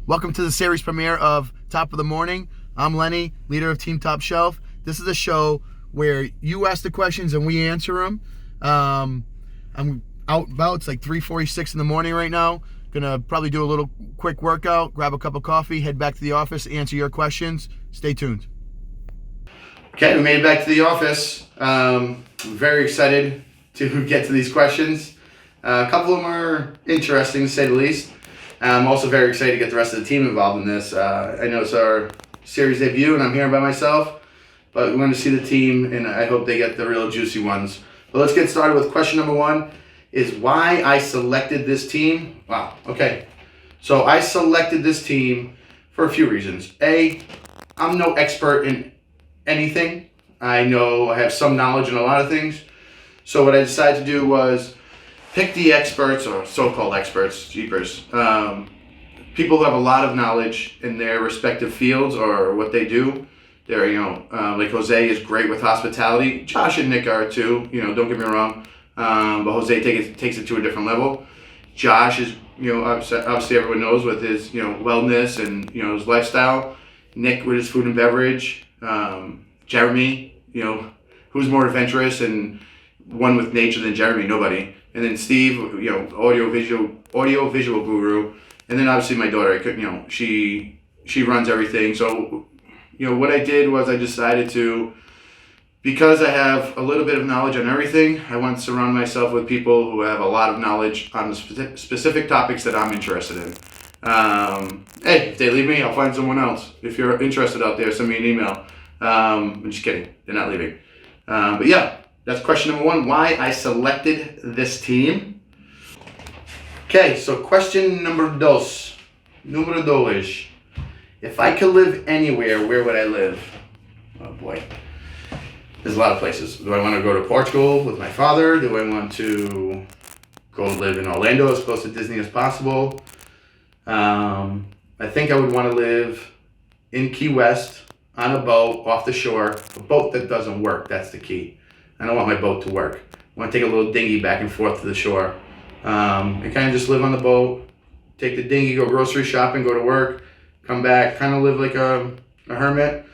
Welcome to the series premiere of Top of the Morning. I'm Lenny, leader of Team Top Shelf. This is a show where you ask the questions and we answer them. I'm out about, it's like 3:46 in the morning right now. Gonna probably do a little quick workout, grab a cup of coffee, head back to the office, answer your questions. Stay tuned. Okay, we made it back to the office. I'm very excited to get to these questions. A couple of them are interesting, to say the least. I'm also very excited to get the rest of the team involved in this. I know it's our series debut, and I'm here by myself, but we want to see the team, and I hope they get the real juicy ones. But let's get started with question number one, is why I selected this team. Wow, okay. So I selected this team for a few reasons. A, I'm no expert in anything. I know I have some knowledge in a lot of things. So what I decided to do was pick the experts, or so-called experts, jeepers. People who have a lot of knowledge in their respective fields or what they do. They're, like Jose is great with hospitality. Josh and Nick are too, don't get me wrong. But Jose takes it to a different level. Josh is, obviously everyone knows with his, wellness and, his lifestyle. Nick with his food and beverage. Jeremy, who's more adventurous and one with nature than Jeremy? Nobody. And then Steve, audio visual guru. And then obviously my daughter, she runs everything. So, what I did was I decided to, because I have a little bit of knowledge on everything, I want to surround myself with people who have a lot of knowledge on the specific topics that I'm interested in. Hey, if they leave me, I'll find someone else. If you're interested out there, send me an email. I'm just kidding. They're not leaving. But yeah, that's question number one, why I selected this team. Okay, so question numero dos. If I could live anywhere, where would I live? Oh boy. There's a lot of places. Do I want to go to Portugal with my father? Do I want to go live in Orlando as close to Disney as possible? I think I would want to live in Key West on a boat off the shore. A boat that doesn't work, that's the key. I don't want my boat to work. I want to take a little dinghy back and forth to the shore. And kind of just live on the boat, take the dinghy, go grocery shopping, go to work, come back, kind of live like a hermit,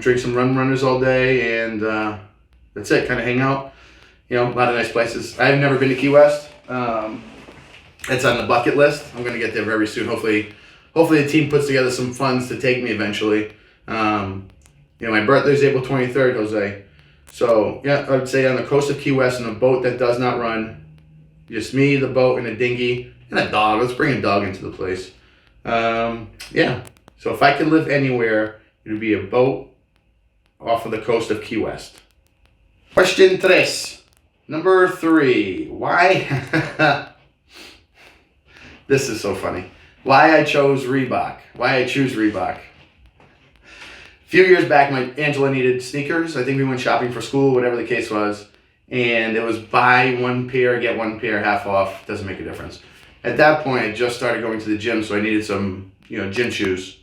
drink some runners all day, and that's it, kind of hang out. A lot of nice places. I've never been to Key West. It's on the bucket list. I'm going to get there very soon. Hopefully the team puts together some funds to take me eventually. My birthday's April 23rd, Jose. So, yeah, I would say on the coast of Key West in a boat that does not run. Just me, the boat, and a dinghy, and a dog. Let's bring a dog into the place. Yeah. So if I could live anywhere, it would be a boat off of the coast of Key West. Question tres. Number three. Why? This is so funny. Why I chose Reebok. Why I choose Reebok. A few years back, Angela needed sneakers. I think we went shopping for school, whatever the case was. And it was buy one pair, get one pair half off. Doesn't make a difference. At that point, I just started going to the gym, so I needed some, gym shoes.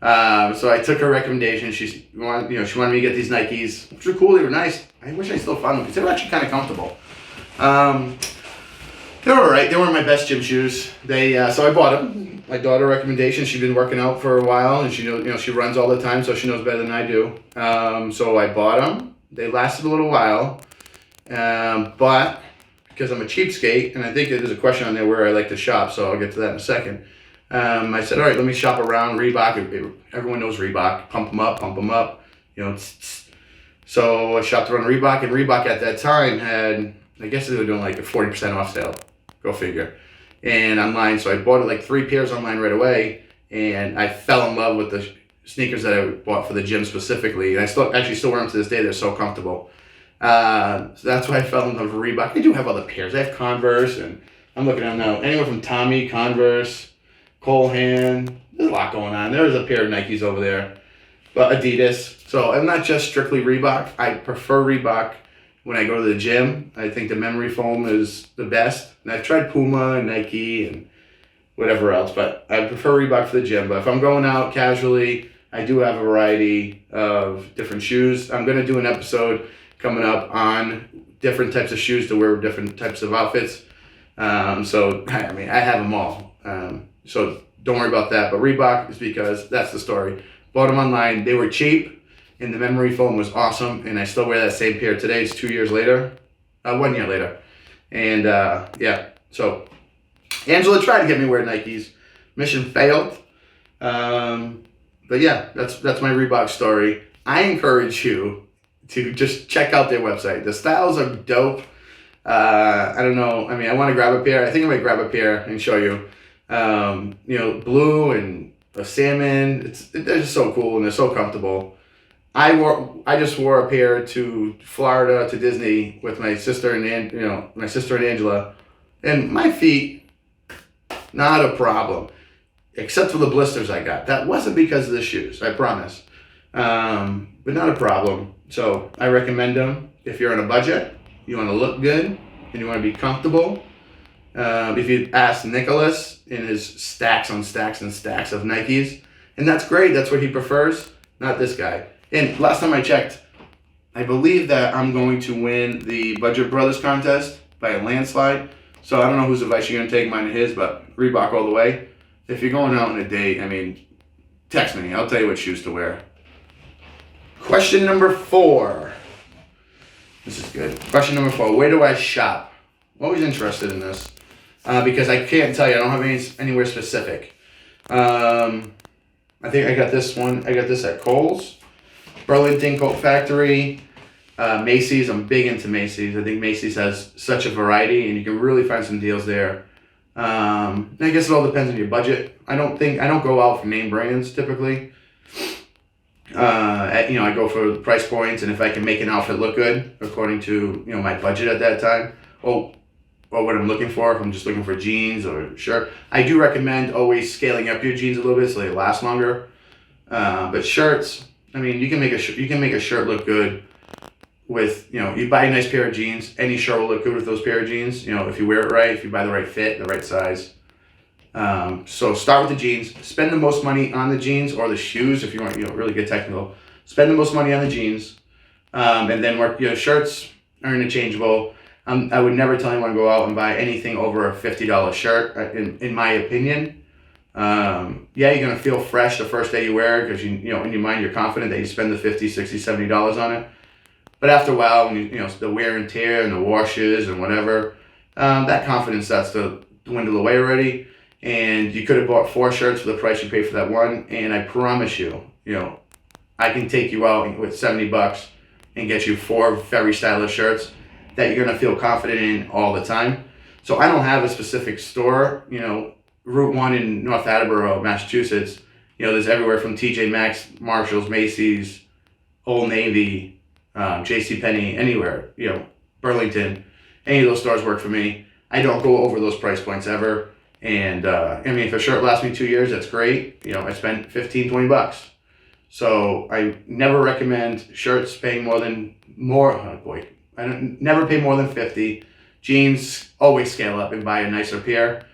So I took her recommendation. She wanted me to get these Nikes, which were cool. They were nice. I wish I still found them because they were actually kind of comfortable. They were alright. They weren't my best gym shoes. So I bought them. My daughter recommendation. She's been working out for a while, and she knows, she runs all the time, so she knows better than I do. So I bought them. They lasted a little while, but because I'm a cheapskate, and I think there's a question on there where I like to shop, so I'll get to that in a second. I said, all right, let me shop around Reebok. Everyone knows Reebok. Pump them up. So I shopped around Reebok, and Reebok at that time had, I guess they were doing like a 40% off sale. Go figure. And online, so I bought like 3 pairs online right away, and I fell in love with the sneakers that I bought for the gym specifically, and I still wear them to this day. They're so comfortable. So that's why I fell in love with Reebok. I do have other pairs. I have Converse, and I'm looking at them now. Anywhere from Tommy, Converse, Cole Haan. There's a lot going on. There's a pair of Nikes over there, but Adidas. So I'm not just strictly Reebok. I prefer Reebok when I go to the gym. I think the memory foam is the best. And I've tried Puma and Nike and whatever else, but I prefer Reebok for the gym. But if I'm going out casually, I do have a variety of different shoes. I'm going to do an episode coming up on different types of shoes to wear with different types of outfits. So, I have them all. So don't worry about that. But Reebok is because that's the story. Bought them online. They were cheap, and the memory foam was awesome. And I still wear that same pair today. It's 2 years later, 1 year later. And yeah, so Angela tried to get me to wear Nikes. Mission failed. But yeah, that's my Reebok story. I encourage you to just check out their website. The styles are dope. I don't know. I mean, I want to grab a pair. I think I might grab a pair and show you. You know, blue and a salmon. They're just so cool and they're so comfortable. I just wore a pair to Florida to Disney with my sister and my sister and Angela, and my feet, not a problem, except for the blisters I got. That wasn't because of the shoes, I promise, but not a problem. So I recommend them if you're on a budget, you want to look good, and you want to be comfortable. If you ask Nicholas in his stacks on stacks and stacks of Nikes, and that's great. That's what he prefers. Not this guy. And last time I checked, I believe that I'm going to win the Budget Brothers contest by a landslide. So I don't know whose advice you're going to take, mine or his, but Reebok all the way. If you're going out on a date, I mean, text me. I'll tell you what shoes to wear. Question number 4. This is good. Question number 4. Where do I shop? I'm always interested in this because I can't tell you. I don't have anywhere specific. I think I got this one. I got this at Kohl's. Burlington Coat Factory, Macy's. I'm big into Macy's. I think Macy's has such a variety, and you can really find some deals there. And I guess it all depends on your budget. I don't go out for name brands typically. I go for the price points, and if I can make an outfit look good according to my budget at that time, or what I'm looking for. If I'm just looking for jeans or shirt, I do recommend always scaling up your jeans a little bit so they last longer. But shirts. I mean, you can make a shirt look good with, you buy a nice pair of jeans. Any shirt will look good with those pair of jeans, if you wear it right, if you buy the right fit, the right size. So start with the jeans. Spend the most money on the jeans or the shoes if you want, really get technical. Spend the most money on the jeans, and then work. Shirts are interchangeable. I would never tell anyone to go out and buy anything over a $50 shirt, in my opinion. Yeah, you're going to feel fresh the first day you wear it because in your mind you're confident that you spend the $50, $60, $70 on it. But after a while, when the wear and tear and the washes and whatever, that confidence starts to dwindle away already. And you could have bought 4 shirts for the price you paid for that one. And I promise you, I can take you out with $70 and get you 4 very stylish shirts that you're going to feel confident in all the time. So I don't have a specific store, Route 1 in North Attleboro, Massachusetts, there's everywhere from TJ Maxx, Marshalls, Macy's, Old Navy, JCPenney, anywhere, Burlington. Any of those stores work for me. I don't go over those price points ever. And, if a shirt lasts me 2 years, that's great. I spent $15-20. So I never recommend shirts paying I never pay more than $50. Jeans, always scale up and buy a nicer pair.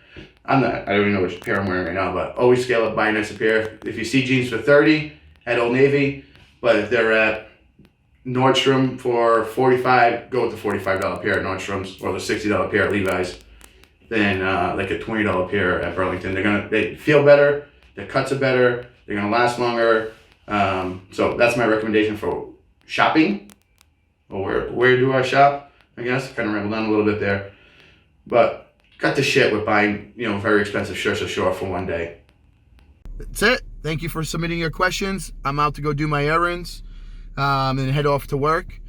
I don't even know which pair I'm wearing right now, but always scale up, buy a nicer pair. If you see jeans for $30 at Old Navy, but if they're at Nordstrom for $45, go with the $45 pair at Nordstrom's or the $60 pair at Levi's. Then like a $20 pair at Burlington. They feel better, the cuts are better, they're gonna last longer. So that's my recommendation for shopping. Or where do I shop? I guess kind of rambled on a little bit there, but cut the shit with buying, very expensive shirts to show off for one day. That's it. Thank you for submitting your questions. I'm out to go do my errands and head off to work.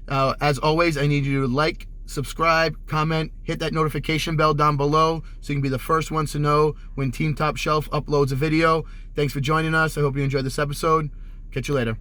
As always, I need you to like, subscribe, comment, hit that notification bell down below so you can be the first ones to know when Team Top Shelf uploads a video. Thanks for joining us. I hope you enjoyed this episode. Catch you later.